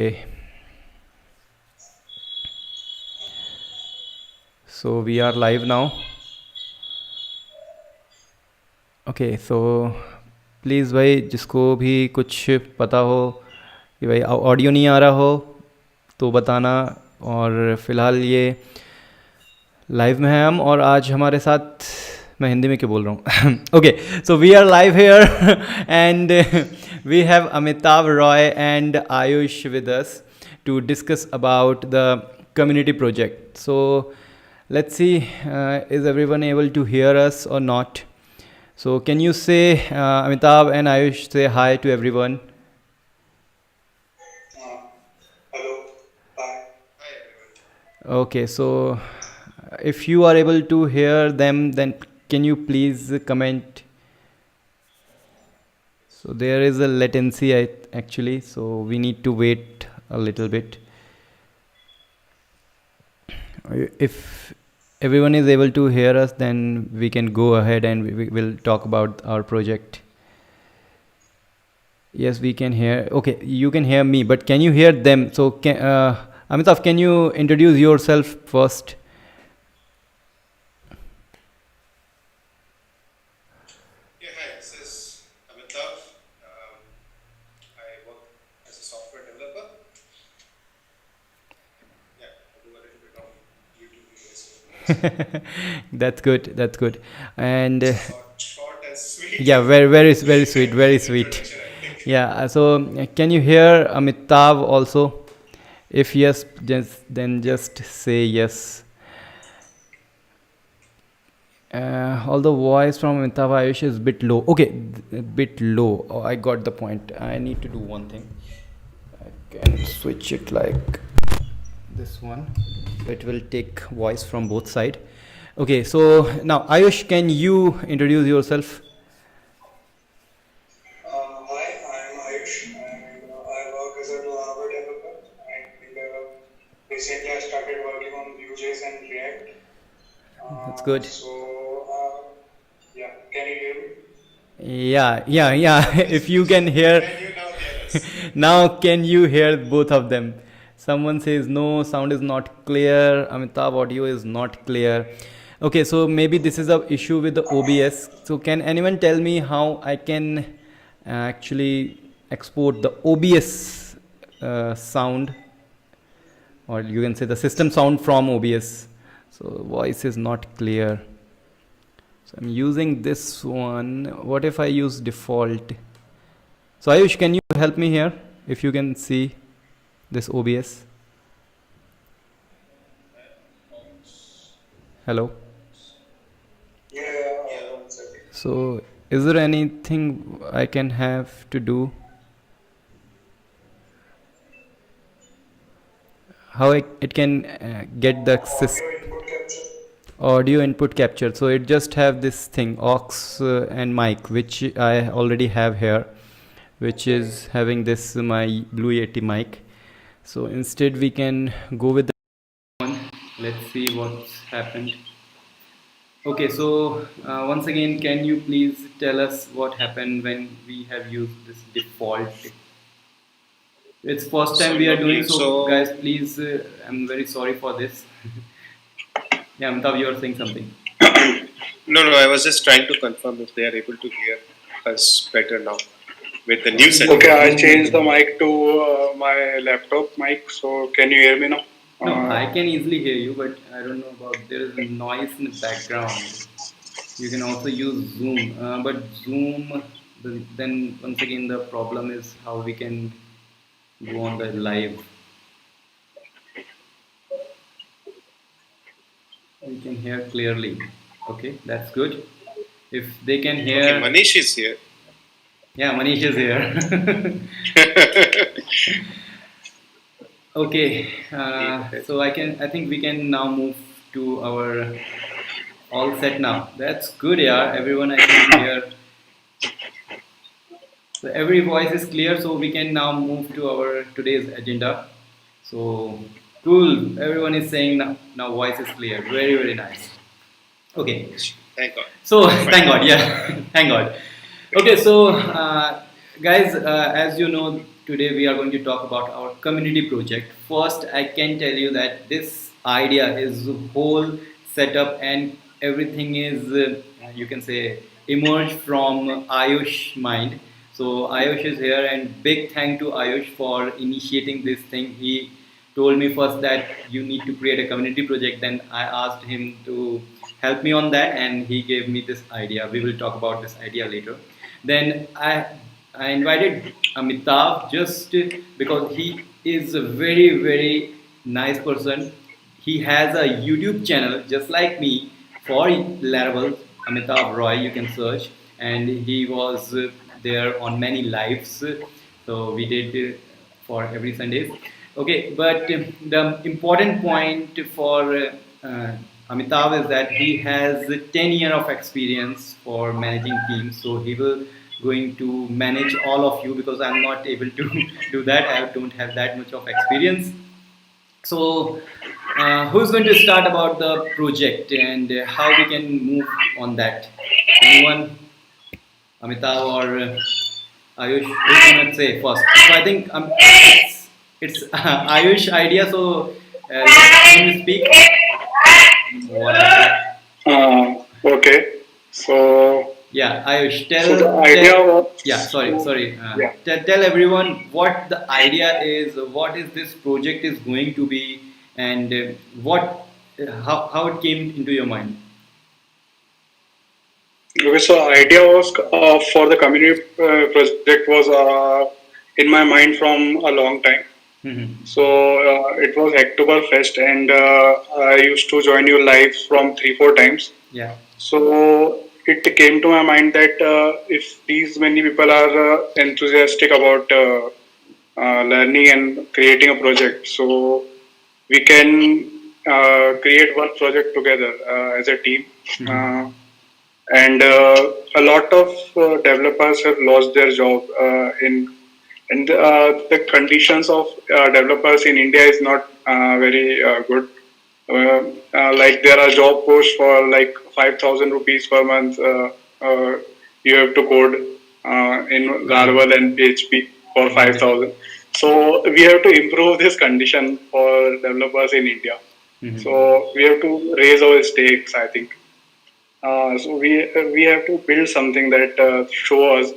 Okay, so we are live now. Okay, so please भाई जिसको भी कुछ पता हो कि भाई ऑडियो नहीं आ रहा हो तो बताना। और फिलहाल ये लाइव में है हम, और आज हमारे साथ, मैं हिंदी में क्यों बोल रहा हूँ okay, so we are live here and we have Amitabh Roy and Ayush with us to discuss about the community project. So let's see, is everyone able to hear us or not? So can you say, Amitabh and Ayush, say hi to everyone. Hello. Hi. Okay, so if you are able to hear them, then can you please comment? So there is a latency actually, so we need to wait a little bit. If everyone is able to hear us, then we can go ahead and we will talk about our project. Yes, we can hear. Okay, you can hear me, but can you hear them? So, Amitav, can you introduce yourself first? Yeah, hi. This is Amitabh. I work as a software developer. Yeah, I do a little bit of YouTube videos. That's good. That's good. And Short and sweet. yeah, very sweet. Very sweet. Introduction, I think. Yeah. So, can you hear Amitav also? If yes, then just say yes. Although voice from Amitabh Ayush is bit low. Okay, bit low. Oh, I got the point. I need to do one thing. I can switch it like this one. It will take voice from both side. Okay, so now Ayush, can you introduce yourself? Hi, I'm Ayush, and I work as a Java developer. And recently, I started working on Vue.js and React. That's good. Yeah, can you hear me? Yeah. If you can hear, Can you now hear us? now can you hear both of them? Someone says no, sound is not clear. Amitabh, audio is not clear. Okay, so maybe this is a issue with the OBS. So can anyone tell me how I can actually export the OBS sound, or you can say the system sound from OBS? So voice is not clear. So I'm using this one. What if I use default? So Ayush, can you help me here? If you can see this OBS. Hello. Yeah, 1 second. So is there anything I can have to do? How it can get the audio input capture? So it just have this thing aux and mic, which I already have here, which is having this my Blue Yeti mic. So instead we can go with the one. Let's see what's happened. Okay, so once again, can you please tell us what happened when we have used this default? It's first time we are doing, so guys, please, I'm very sorry for this. Yeah, Amitav, you are saying something. No, I was just trying to confirm if they are able to hear us better now with the new setup. Okay, I changed the mic to my laptop mic, so can you hear me now? No, I can easily hear you, but I don't know about, there is noise in the background. You can also use Zoom, but Zoom, then once again the problem is how we can go on the live. We can hear clearly. Okay, that's good. If they can hear. Okay, Manish is here. Yeah, Manish is here. Okay, so I think we can now move to our all set now. That's good, yeah. Everyone I can hear. So every voice is clear, so we can now move to our today's agenda. So cool. Everyone is saying now voice is clear. Very nice. Okay. Thank God. So thank God, yeah, thank God. Okay, so guys, as you know, today we are going to talk about our community project. First, I can tell you that this idea is whole setup and everything is, you can say, emerged from Ayush mind. So Ayush is here, and big thank to Ayush for initiating this thing. He told me first that you need to create a community project. Then I asked him to help me on that, and he gave me this idea. We will talk about this idea later. Then I invited Amitav just because he is a very nice person. He has a YouTube channel just like me for Laravel, Amitav Roy. You can search, and he was there on many lives. So we did for every Sundays. Okay, but the important point for Amitav is that he has 10 year of experience for managing teams. So he will going to manage all of you because I'm not able to do that. I don't have that much of experience. So, who's going to start about the project and how we can move on that? Anyone, Amitav or Ayush? Who's going to say first? So I think it's Ayush idea. So let him speak. What? Okay. So, Yeah, Ayush, so the idea was, yeah, sorry. yeah. Tell everyone what the idea is, what is this project is going to be, and how it came into your mind. Okay, so idea was for the community project was in my mind from a long time. Hmm. So it was Oktoberfest, and I used to join you live from 3 4 times. Yeah. So it came to my mind that if these many people are enthusiastic about learning and creating a project, so we can create one project together as a team. Hmm. Uh, and a lot of developers have lost their job and the conditions of developers in India is not very good. Like there are job posts for like 5,000 rupees per month. You have to code in Right. Laravel and PHP for Right. 5,000. So we have to improve this condition for developers in India. Hmm. So we have to raise our stakes, I think. So we have to build something that shows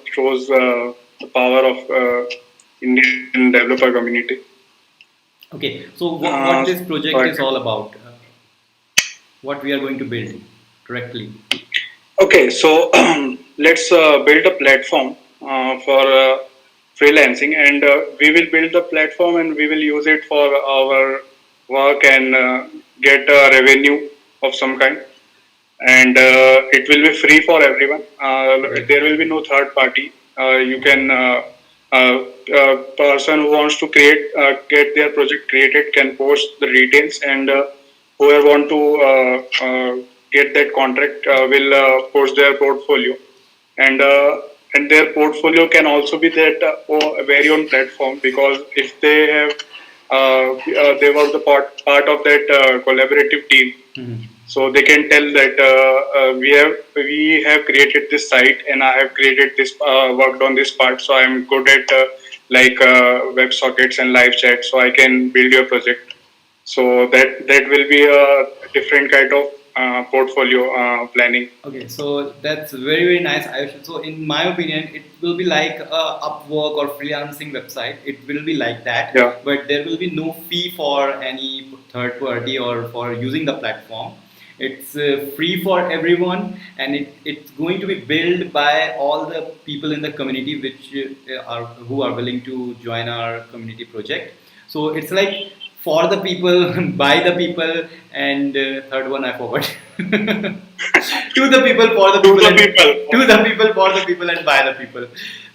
the power of Indian developer community. Okay. So what Uh, this project but is all about? What we are going to build directly? okay, so let's build a platform for freelancing, and we will build a platform and we will use it for our work and get a revenue of some kind. And it will be free for everyone. Great. There will be no third party. You can person who wants to get their project created can post the details, and whoever want to get that contract will post their portfolio, and their portfolio can also be that very own platform, because if they have they were the part of that collaborative team, Hmm. so they can tell that we have created this site and I have created this worked on this part, so I'm good at web sockets and live chat, so I can build your project. So that will be a different kind of portfolio planning. Okay, so that's very nice. So in my opinion, it will be like a Upwork or freelancing website. It will be like that, Yeah. but there will be no fee for any third party or for using the platform. It's free for everyone, and it's going to be built by all the people in the community which are who are willing to join our community project. So it's like for the people, by the people, and third one I forgot. To the people, for the To people, the and people. to the people, for the people, and by the people.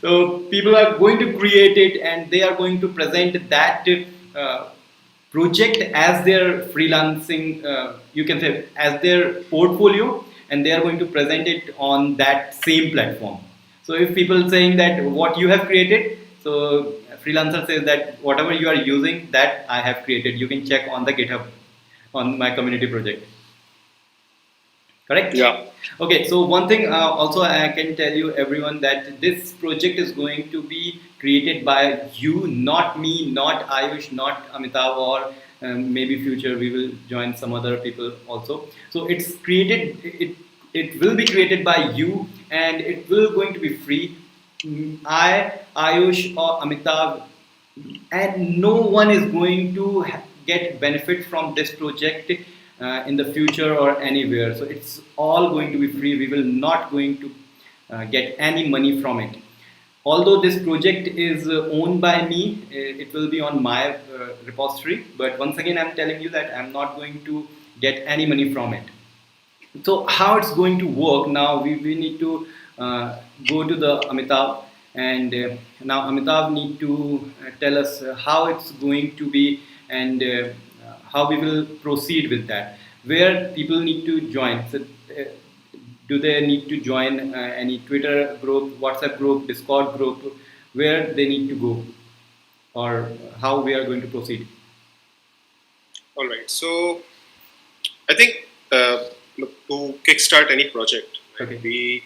So people are going to create it, and they are going to present that uh, project as their freelancing. You can say as their portfolio, and they are going to present it on that same platform. So if people saying that what you have created, so freelancer says that whatever you are using, that I have created. You can check on the GitHub on my community project. correct? Yeah. Okay, so one thing also I can tell you everyone that this project is going to be created by you, not me, not Ayush, not Amitav, or maybe future we will join some other people also. So it's created, it will be created by you, and it will going to be free. I, Ayush, or Amitav, and no one is going to get benefit from this project in the future or anywhere. So it's all going to be free. We will not going to get any money from it. Although this project is owned by me, it will be on my repository, but once again I'm telling you that I'm not going to get any money from it. So how it's going to work now, we need to go to the Amitav, and now Amitav need to tell us how it's going to be, and how we will proceed with that, where people need to join. So do they need to join any Twitter group, WhatsApp group, Discord group, where they need to go, or how we are going to proceed? All right. So I think look, to kickstart any project, right, Okay. we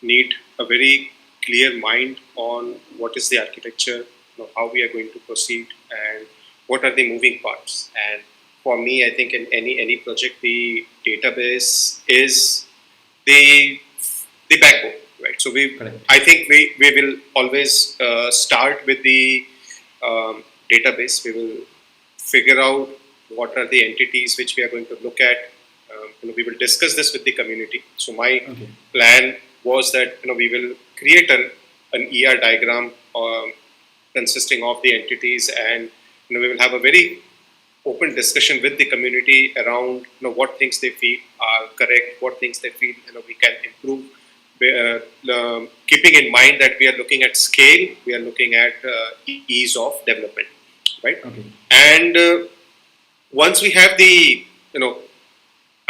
need a very clear mind on what is the architecture, how we are going to proceed, and what are the moving parts. And for me, I think in any project, the database is the the backbone, right? So Correct. I think we will always start with the database. We will figure out what are the entities which we are going to look at. We will discuss this with the community. So my Okay. plan was that we will create an ER diagram consisting of the entities, and we will have a very open discussion with the community around what things they feel are correct, what things they feel we can improve. Keeping in mind that we are looking at scale, we are looking at ease of development, right? Okay. And once we have the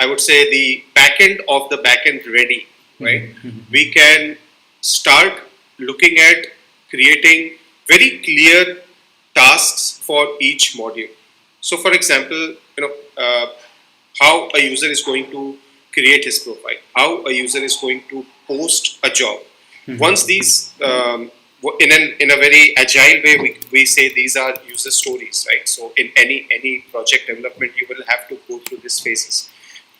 I would say the backend of the backend ready, right? We can start looking at creating very clear tasks for each module. So, for example, how a user is going to create his profile, how a user is going to post a job. Once these, in a very agile way, we say these are user stories, right? So, in any project development, you will have to go through these phases.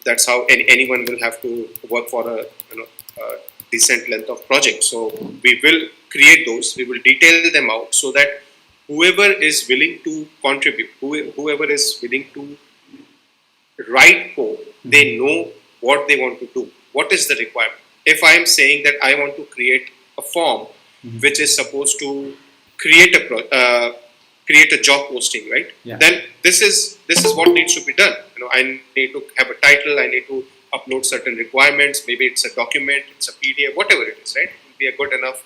That's how anyone will have to work for a a decent length of project. So we will create those. We will detail them out so that whoever is willing to contribute, whoever is willing to write code, they know what they want to do. What is the requirement? If I am saying that I want to create a form which is supposed to create create a job posting, right? Yeah. Then this is what needs to be done. I need to have a title. I need to upload certain requirements. Maybe it's a document, it's a PDF, whatever it is, right? It will be a good enough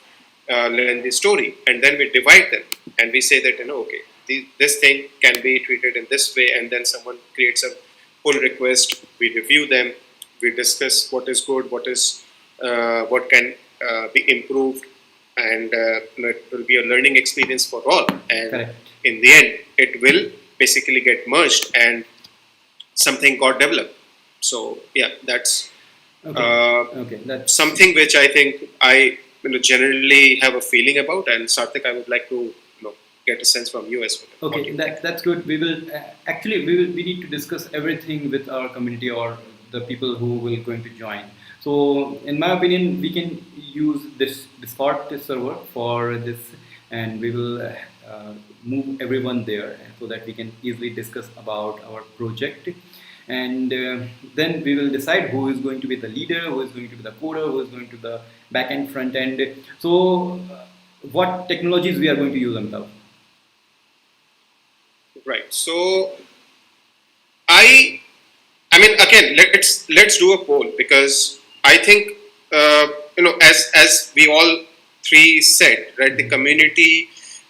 lengthy story, and then we divide them and we say that okay, this thing can be treated in this way, and then someone creates a pull request. We review them. We discuss what is good, what can be improved, and it will be a learning experience for all. And Correct. in the end, it will basically get merged and something got developed. So yeah, that's Okay. That's something which I think I generally have a feeling about. And Sarthik, I would like to get a sense from you as well. What okay. you That's good. We will actually we need to discuss everything with our community or the people who will going to join. So in my opinion, we can use this Discord server for this, and we will move everyone there so that we can easily discuss about our project. And then we will decide who is going to be the leader, who is going to be the coder, who is going to the back end, front end. So what technologies we are going to use, Amitav? Right. So I mean, again, let's do a poll, because I think as we all three said, right, the community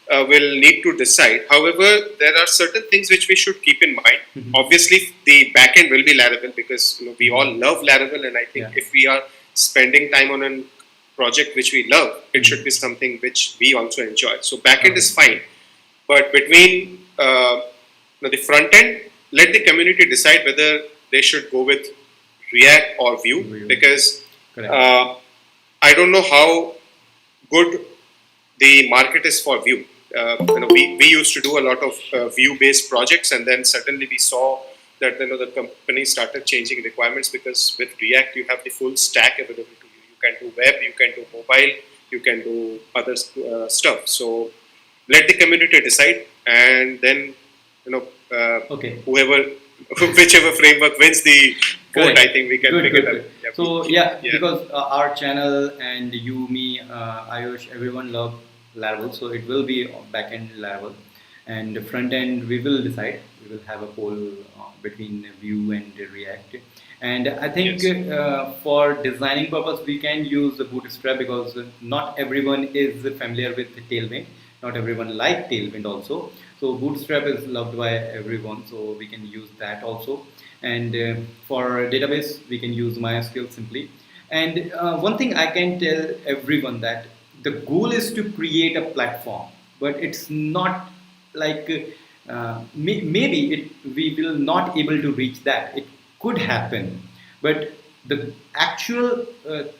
will need to decide. However, there are certain things which we should keep in mind. Obviously, the backend will be Laravel, because we all love Laravel, and I think Yeah. if we are spending time on a project which we love, it should be something which we also enjoy. So backend is fine, but between the front end, let the community decide whether they should go with React or Vue, Vue. because Correct. I don't know how good the market is for Vue. We used to do a lot of Vue-based projects, and then suddenly we saw that the company started changing requirements, because with React you have the full stack available to you. You can do web, you can do mobile, you can do other stuff. So let the community decide, and then Okay. whoever, whichever framework wins the vote, Correct. I think we can Good, pick good, it up. good. Yeah, So yeah, yeah. because our channel and you, me, Ayush, everyone love Laravel, so it will be backend Laravel, and front end we will decide. We will have a poll between Vue and React, and I think Yes. for designing purpose we can use the Bootstrap, because not everyone is familiar with Tailwind. Not everyone like Tailwind also. So Bootstrap is loved by everyone, so we can use that also. And for database, we can use MySQL simply. And one thing I can tell everyone, that the goal is to create a platform, but it's not like maybe we will not able to reach that. It could happen, but the actual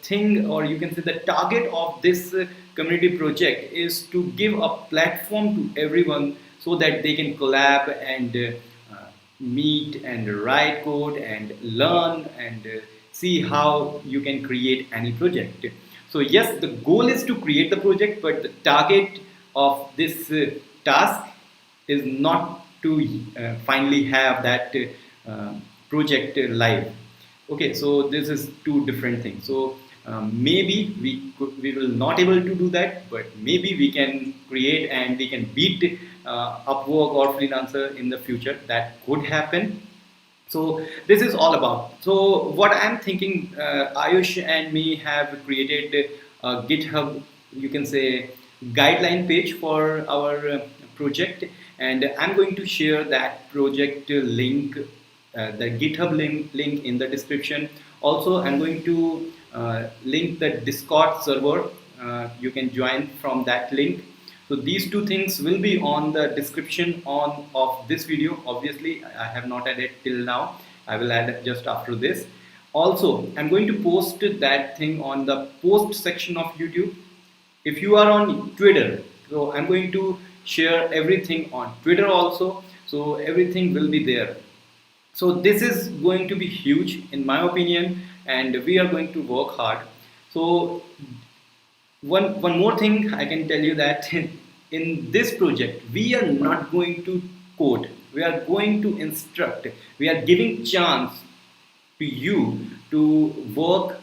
thing, or you can say the target of this community project, is to give a platform to everyone, so that they can collab and meet and write code and learn and see how you can create any project. So yes, the goal is to create the project, but the target of this task is not to finally have that project live. Okay, so this is two different things. So maybe we will not able to do that, but maybe we can create and we can beat Upwork or Freelancer in the future. That could happen. So this is all about. So what I'm thinking, Ayush and me have created a GitHub, you can say, guideline page for our project, and I'm going to share that project link, the GitHub link in the description. Also, I'm going to link the Discord server. You can join from that link. So these two things will be on the description on of this video. Obviously, I have not added till now. I will add just after this. Also, I'm going to post that thing on the post section of YouTube. If you are on Twitter, so I'm going to share everything on Twitter also. So everything will be there. So this is going to be huge in my opinion, and we are going to work hard. So one more thing I can tell you, that in this project we are not going to code, we are going to instruct, we are giving chance to you to work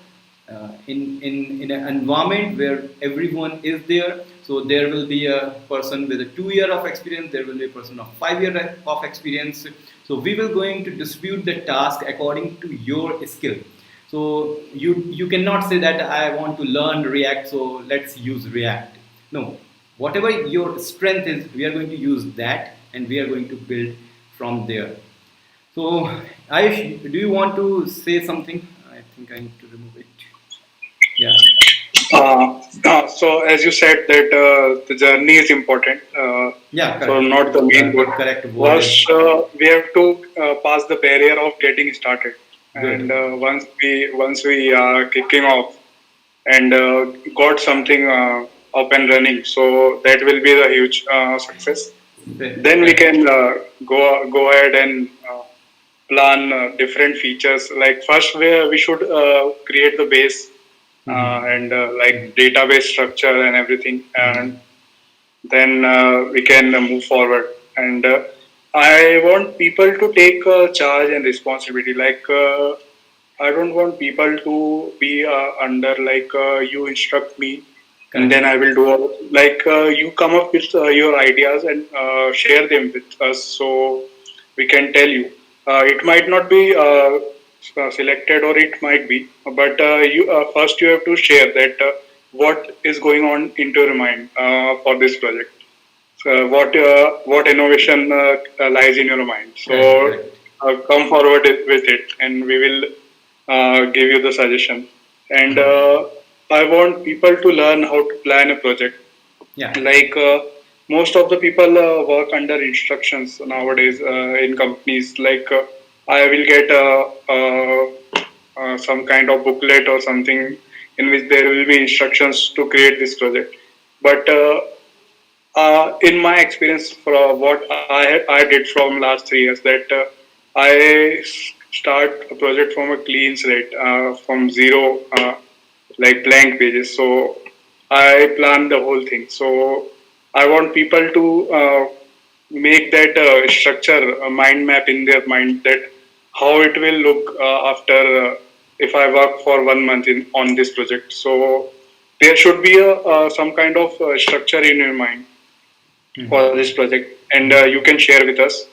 in an environment where everyone is there. So there will be a person with a 2 year of experience, there will be a person of 5 year of experience. So we will going to distribute the task according to your skill. So you cannot say that I want to learn React, so let's use React. No, whatever your strength is, we are going to use that, and we are going to build from there. So, Ayush, do you want to say something? I think I need to remove it. Yeah. So as you said that the journey is important, Yeah, so correct. not the main The goal. correct word is First, we have to pass the barrier of getting started, and good. once we are kicking off and got something up and running, so that will be the huge success. Then we Correct. can go ahead and plan different features. Like first, we should create the base and like database structure and everything, and then we can move forward. And I want people to take charge and responsibility. Like I don't want people to be under like you instruct me and Correct. then I will do all. Like you come up with your ideas and share them with us, so we can tell you. It might not be selected, or it might be, but you first you have to share that what is going on into your mind for this project. So what innovation lies in your mind. Correct. So Correct. come forward with it, and we will give you the suggestion. And I want people to learn how to plan a project. Yeah. Like most of the people work under instructions nowadays in companies. Like I will get some kind of booklet or something in which there will be instructions to create this project. But in my experience, for what I did from last 3 years, that start a project from a clean slate, from zero, like blank pages. So I plan the whole thing. So I want people to make that structure, a mind map in their mind, that how it will look after if I work for 1 month on this project. So there should be a some kind of structure in your mind for this project, and you can share with us.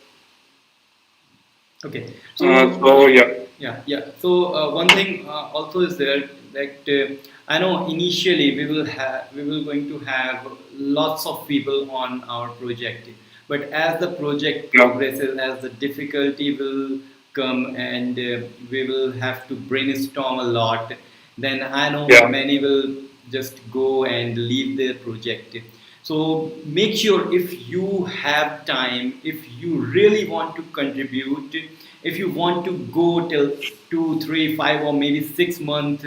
Okay. So yeah. Yeah. So one thing also is there that I know initially we will going to have lots of people on our project, but as the project Yeah. progresses, as the difficulty will come, and we will have to brainstorm a lot, then I know Yeah. many will just go and leave their project. So make sure, if you have time, if you really want to contribute, if you want to go till 2, 3, 5, or maybe 6 months,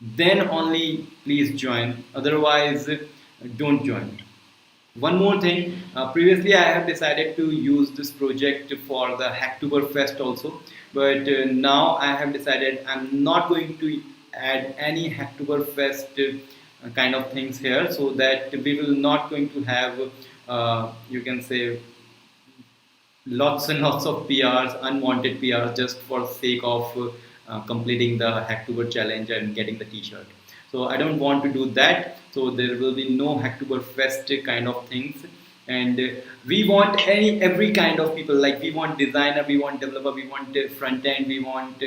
then only please join. Otherwise, don't join. One more thing. Previously, I have decided to use this project for the Hacktoberfest also, but now I have decided I'm not going to add any Hacktoberfest kind of things here, so that we will not going to have, you can say, lots and lots of PRs, unwanted PRs, just for sake of completing the Hacktober challenge and getting the T-shirt. So I don't want to do that. So there will be no Hacktoberfest kind of things. And we want every kind of people. Like, we want designer, we want developer, we want front end, we want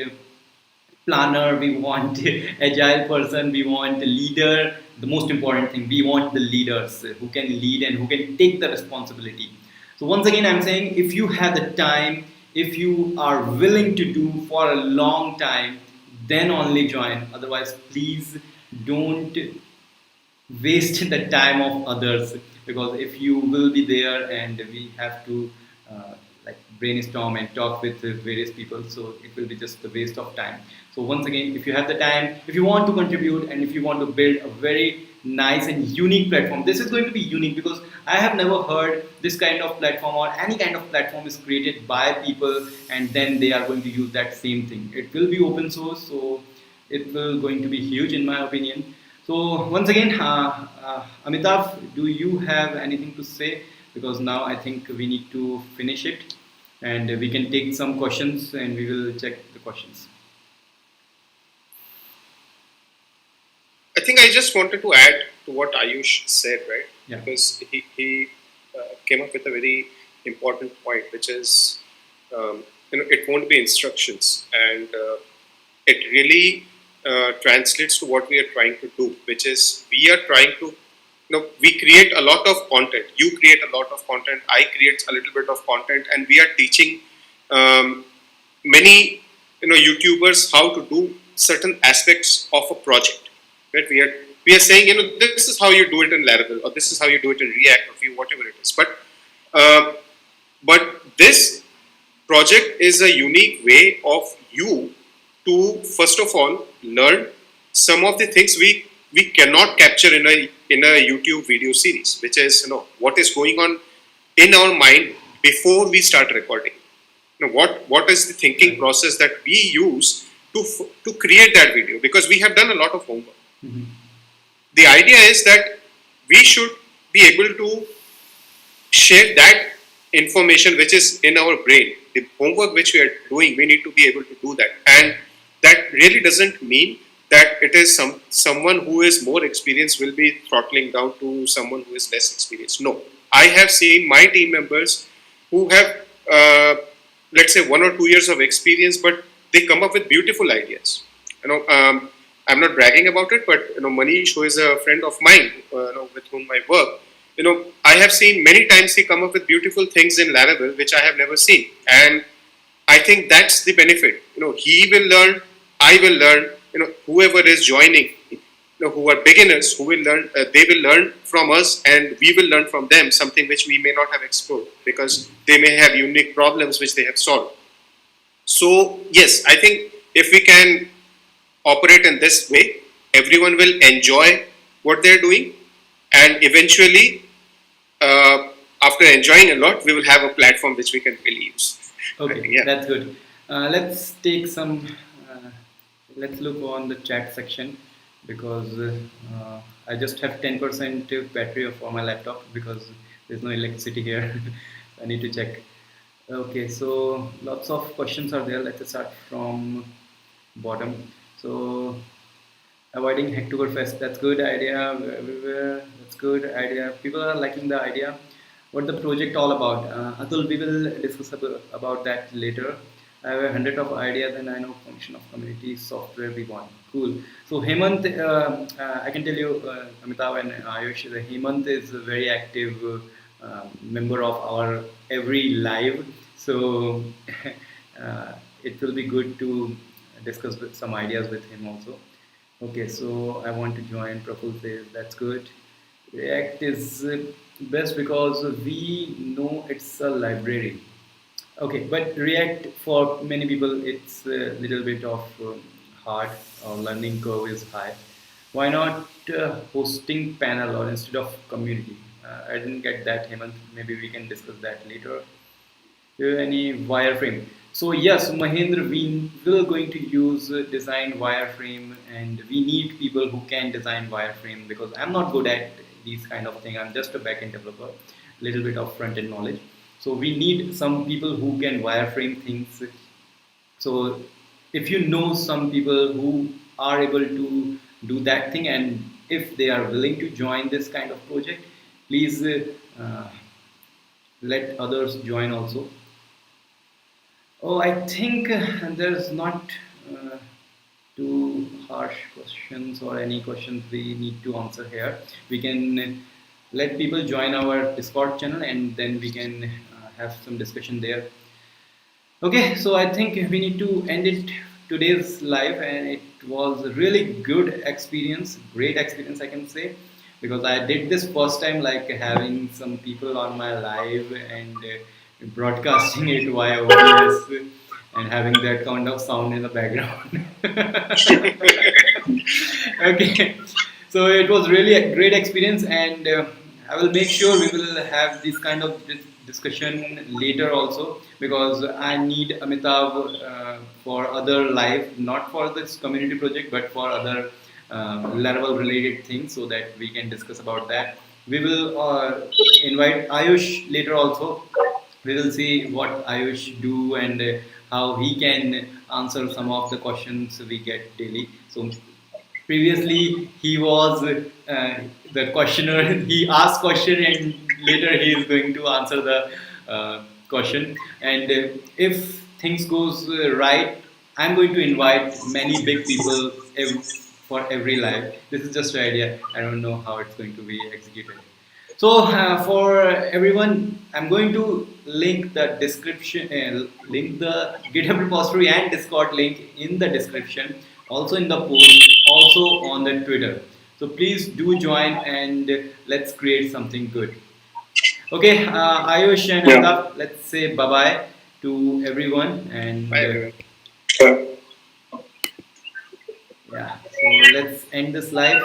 planner, we want agile person, we want leader. The most important thing, we want the leaders who can lead and who can take the responsibility. So once again, I'm saying, if you have the time, if you are willing to do for a long time, then only join. Otherwise, please don't waste the time of others, because if you will be there and we have to like brainstorm and talk with various people, so it will be just a waste of time. So once again, if you have the time, if you want to contribute, and if you want to build a very nice and unique platform, this is going to be unique, because I have never heard this kind of platform, or any kind of platform is created by people and then they are going to use that same thing. It will be open source, so it will going to be huge in my opinion. So once again, Amitav, do you have anything to say? Because now I think we need to finish it, and we can take some questions and we will check the questions. I think I just wanted to add to what Ayush said, right? Yeah. Because he came up with a very important point, which is, it won't be instructions, and it really translates to what we are trying to do, which is we are trying to, we create a lot of content. You create a lot of content. I create a little bit of content, and we are teaching many, YouTubers how to do certain aspects of a project. Right? We are saying, this is how you do it in Laravel, or this is how you do it in React, or Vue, whatever it is. But this project is a unique way of you to, first of all, learn some of the things we cannot capture in a YouTube video series, which is, what is going on in our mind before we start recording. What is the thinking process that we use to create that video, because we have done a lot of homework. Mm-hmm. The idea is that we should be able to share that information which is in our brain. The homework which we are doing, we need to be able to do that. And that really doesn't mean that it is someone who is more experienced will be throttling down to someone who is less experienced. No. I have seen my team members who have, let's say, 1 or 2 years of experience, but they come up with beautiful ideas. I'm not bragging about it, but Manish, who is a friend of mine, with whom I work, I have seen many times he come up with beautiful things in Laravel which I have never seen, and I think that's the benefit. He will learn, I will learn. Whoever is joining, who are beginners, who will learn, they will learn from us, and we will learn from them something which we may not have explored, because they may have unique problems which they have solved. So yes, I think if we can operate in this way, everyone will enjoy what they're doing, and eventually, after enjoying a lot, we will have a platform which we can really use. Okay, Yeah. that's good. Let's take some. Let's look on the chat section because I just have 10% battery for my laptop because there's no electricity here. I need to check. Okay, so lots of questions are there. Let's start from bottom. So avoiding Hacktoberfest, that's good idea. Everywhere, that's good idea. People are liking the idea. What the project all about? Atul, we will discuss about that later. I have 100 of ideas and I know function of community software we want. Cool. So Hemant, I can tell you, Amitabh and Ayush, Hemant is a very active member of our every live. So it will be good to discuss with some ideas with him also. Okay, so I want to join. Praful says that's good. React is best because we know it's a library. Okay, but React for many people it's a little bit of hard or learning curve is high. Why not hosting panel or instead of community? I didn't get that, Hemant. Maybe we can discuss that later. Any wireframe? So yes, Mahendra, we will going to use design wireframe, and we need people who can design wireframe because I'm not good at these kind of thing. I'm just a backend developer, little bit of front end knowledge. So we need some people who can wireframe things. So if you know some people who are able to do that thing, and if they are willing to join this kind of project, please let others join also. Oh, I think there's not too harsh questions or any questions we need to answer here. We can let people join our Discord channel and then we can have some discussion there. Okay, so I think we need to end it today's live, and it was a really good experience, great experience, I can say, because I did this first time, like having some people on my live and broadcasting it via OBS and having that kind of sound in the background. Okay, so it was really a great experience, and I will make sure we will have this kind of discussion later also because I need Amitav for other live, not for this community project, but for other Laravel related things so that we can discuss about that. We will invite Ayush later also. We will see what Ayush do and how he can answer some of the questions we get daily. So previously he was the questioner. He asked question and later he is going to answer the question. And if things goes right, I'm going to invite many big people for every live. This is just an idea. I don't know how it's going to be executed. So for everyone, I'm going to link the description, link the GitHub repository and Discord link in the description, also in the post, also on the Twitter. So please do join and let's create something good. Okay, Ayush and Yeah. Amitabh, let's say bye bye to everyone and Bye, everyone. Sure. yeah. So let's end this live.